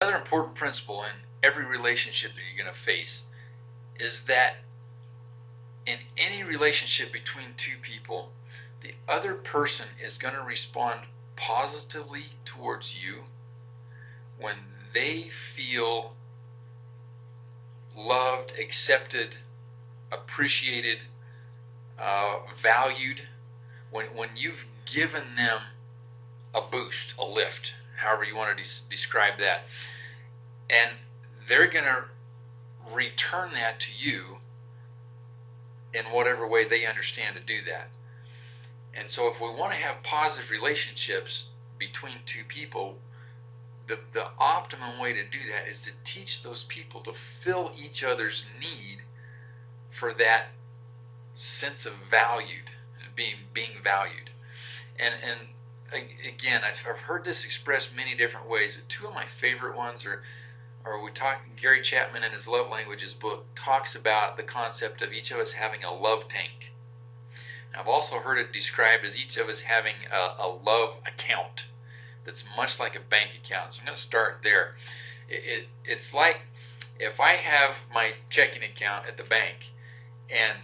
Another important principle in every relationship that you're going to face is that in any relationship between two people, the other person is going to respond positively towards you when they feel loved, accepted, appreciated, valued, when you've given them a boost, a lift, however you want to describe that. And they're going to return that to you in whatever way they understand to do that. And so if we want to have positive relationships between two people, the optimum way to do that is to teach those people to fill each other's need for that sense of valued, being valued. And again, I've heard this expressed many different ways. Two of my favorite ones are Gary Chapman in his Love Languages book talks about the concept of each of us having a love tank. I've also heard it described as each of us having a love account that's much like a bank account. So I'm going to start there. It's like if I have my checking account at the bank, and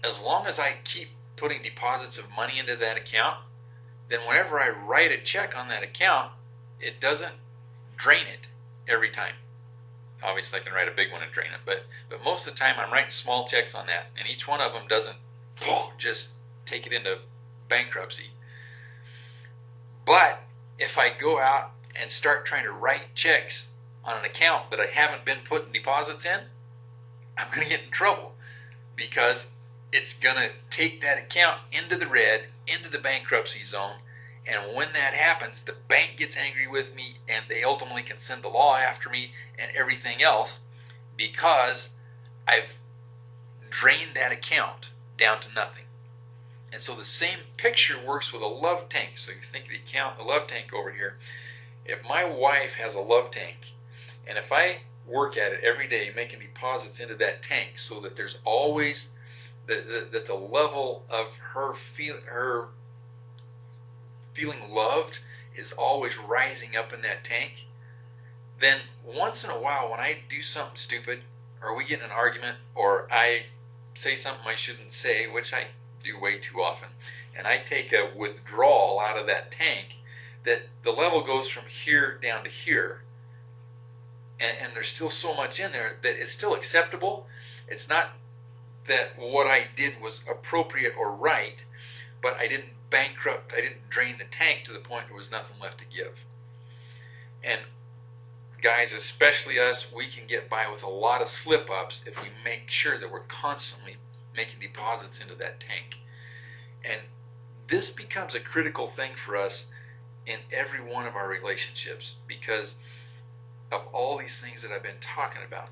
as long as I keep putting deposits of money into that account, then whenever I write a check on that account, it doesn't drain it every time. Obviously I can write a big one and drain it, but most of the time I'm writing small checks on that, and each one of them doesn't just take it into bankruptcy. But if I go out and start trying to write checks on an account that I haven't been putting deposits in, I'm going to get in trouble, because it's going to take that account into the red, into the bankruptcy zone, and when that happens, the bank gets angry with me, and they ultimately can send the law after me and everything else, because I've drained that account down to nothing. And so the same picture works with a love tank. So you think of the account, the love tank over here. If my wife has a love tank, and if I work at it every day making deposits into that tank so that there's always that the level of her feeling loved is always rising up in that tank, then once in a while when I do something stupid, or we get in an argument, or I say something I shouldn't say, which I do way too often, and I take a withdrawal out of that tank, that the level goes from here down to here, and there's still so much in there that it's still acceptable. It's not that what I did was appropriate or right, but I didn't bankrupt, I didn't drain the tank to the point there was nothing left to give. And guys, especially us, we can get by with a lot of slip-ups if we make sure that we're constantly making deposits into that tank. And this becomes a critical thing for us in every one of our relationships because of all these things that I've been talking about.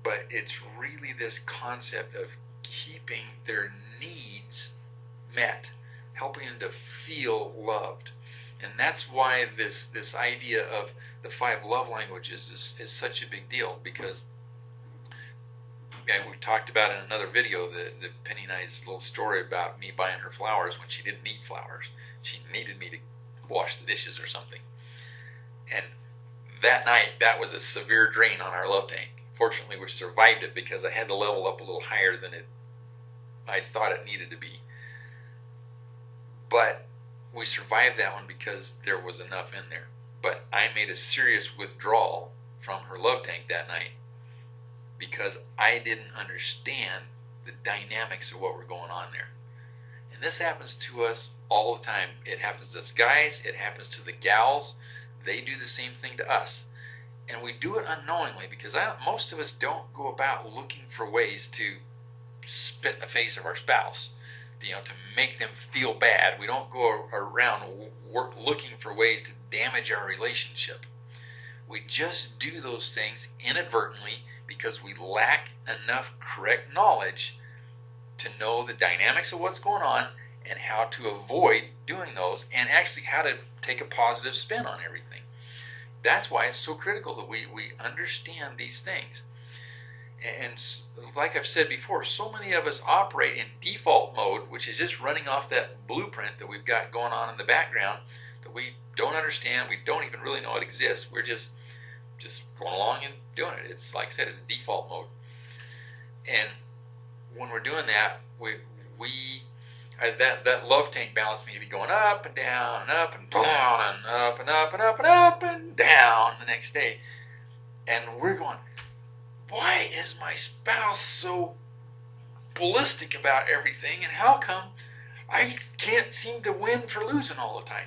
But it's really this concept of keeping their needs met, helping them to feel loved. And that's why this idea of the 5 love languages is such a big deal, because we talked about in another video the Penny and I's little story about me buying her flowers when she didn't need flowers. She needed me to wash the dishes or something. And that night, that was a severe drain on our love tank. Fortunately, we survived it because I had to level up a little higher than I thought it needed to be. But we survived that one because there was enough in there. But I made a serious withdrawal from her love tank that night because I didn't understand the dynamics of what were going on there. And this happens to us all the time. It happens to us guys, it happens to the gals. They do the same thing to us. And we do it unknowingly because most of us don't go about looking for ways to spit in the face of our spouse, to make them feel bad. We don't go around looking for ways to damage our relationship. We just do those things inadvertently because we lack enough correct knowledge to know the dynamics of what's going on and how to avoid doing those, and actually how to take a positive spin on everything. That's why it's so critical that we understand these things. And like I've said before, so many of us operate in default mode, which is just running off that blueprint that we've got going on in the background that we don't understand, we don't even really know it exists. We're just just going along and doing it. It's like I said, it's default mode. And when we're doing that, that love tank balance may be going up and down and up and down and up and up and up and up and down the next day. And we're going, why is my spouse so ballistic about everything, and how come I can't seem to win for losing all the time?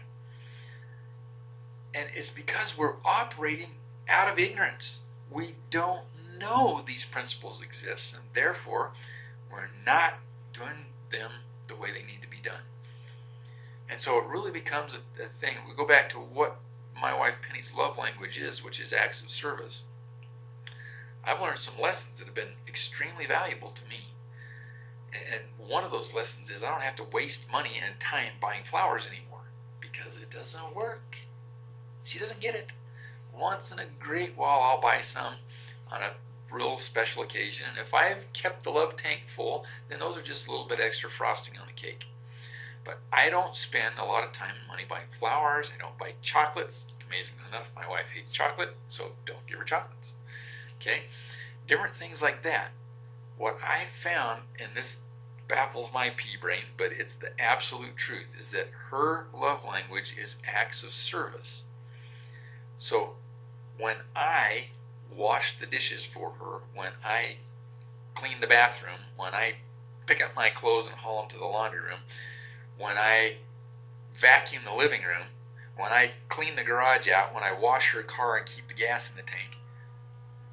And it's because we're operating out of ignorance. We don't know these principles exist, and therefore we're not doing them the way they need to be done. And so it really becomes a thing. We go back to what my wife Penny's love language is, which is acts of service. I've learned some lessons that have been extremely valuable to me. And one of those lessons is I don't have to waste money and time buying flowers anymore, because it doesn't work. She doesn't get it. Once in a great while I'll buy some on a real special occasion, and if I've kept the love tank full, then those are just a little bit extra frosting on the cake. But I don't spend a lot of time and money buying flowers. I don't buy chocolates. Amazingly enough, my wife hates chocolate, so don't give her chocolates. Okay? Different things like that. What I found, and this baffles my pea brain, but it's the absolute truth, is that her love language is acts of service. So when I wash the dishes for her, when I clean the bathroom, when I pick up my clothes and haul them to the laundry room, when I vacuum the living room, when I clean the garage out, when I wash her car and keep the gas in the tank,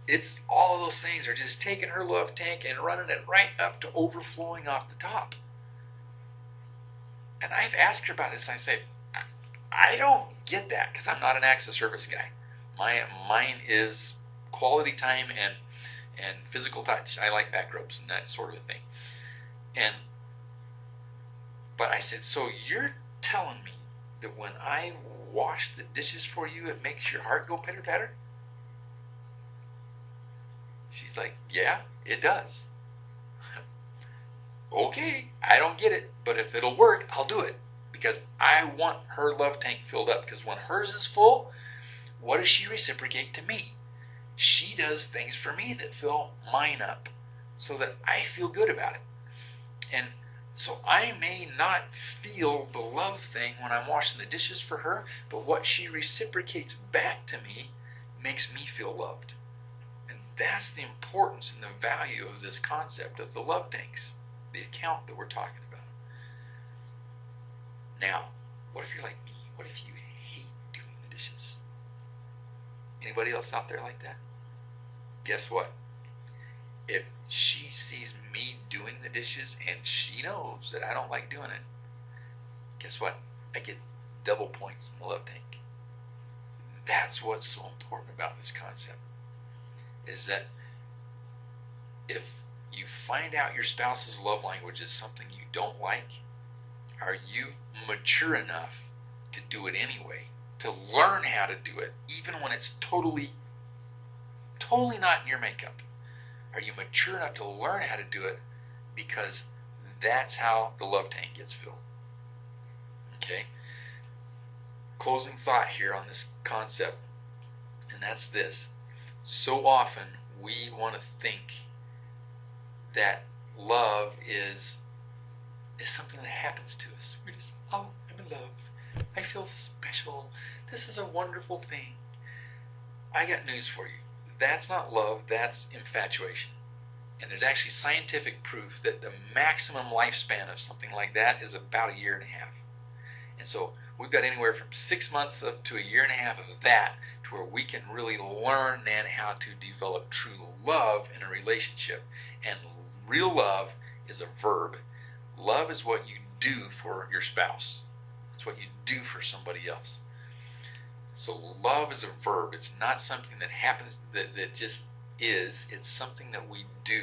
it's all of those things are just taking her love tank and running it right up to overflowing off the top. And I've asked her about this. I say, I don't get that, because I'm not an acts of service guy. Mine is quality time and physical touch. I like back rubs and that sort of thing. But I said, so you're telling me that when I wash the dishes for you, it makes your heart go pitter-patter? She's like, yeah, it does. Okay, I don't get it, but if it'll work, I'll do it. Because I want her love tank filled up. Because when hers is full, what does she reciprocate to me? She does things for me that fill mine up, so that I feel good about it. And so I may not feel the love thing when I'm washing the dishes for her, but what she reciprocates back to me makes me feel loved. And that's the importance and the value of this concept of the love tanks, the account that we're talking about. Now, what if you're like me? What if you hate doing the dishes? Anybody else out there like that? Guess what? If she sees me doing the dishes and she knows that I don't like doing it, guess what? I get double points in the love tank. That's what's so important about this concept, is that if you find out your spouse's love language is something you don't like, are you mature enough to do it anyway, to learn how to do it, even when it's totally not in your makeup? Are you mature enough to learn how to do it, because that's how the love tank gets filled? Okay? Closing thought here on this concept, and that's this. So often we want to think that love is something that happens to us. We're just, oh, I'm in love. I feel special. This is a wonderful thing. I got news for you. That's not love, that's infatuation. And there's actually scientific proof that the maximum lifespan of something like that is about 1.5 years. And so we've got anywhere from 6 months up to 1.5 years of that, to where we can really learn then how to develop true love in a relationship. And real love is a verb. Love is what you do for your spouse. It's what you do for somebody else. So love is a verb. It's not something that happens, that just is. It's something that we do.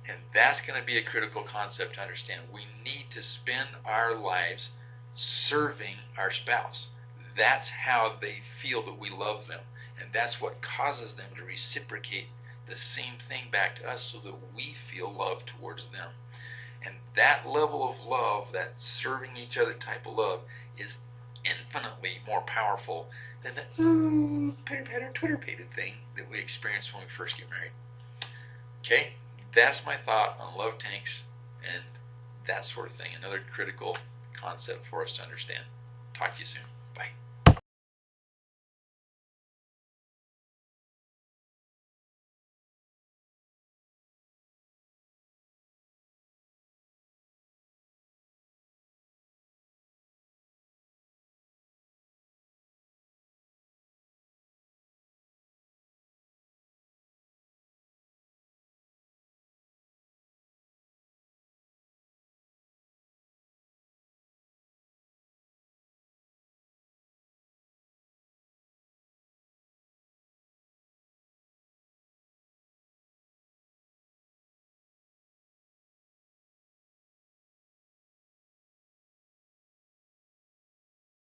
And that's going to be a critical concept to understand. We need to spend our lives serving our spouse. That's how they feel that we love them. And that's what causes them to reciprocate the same thing back to us, so that we feel love towards them. And that level of love, that serving each other type of love, is infinitely more powerful than the ooh, pitter-patter, twitter-pated thing that we experience when we first get married. Okay, that's my thought on love tanks and that sort of thing. Another critical concept for us to understand. Talk to you soon. Bye.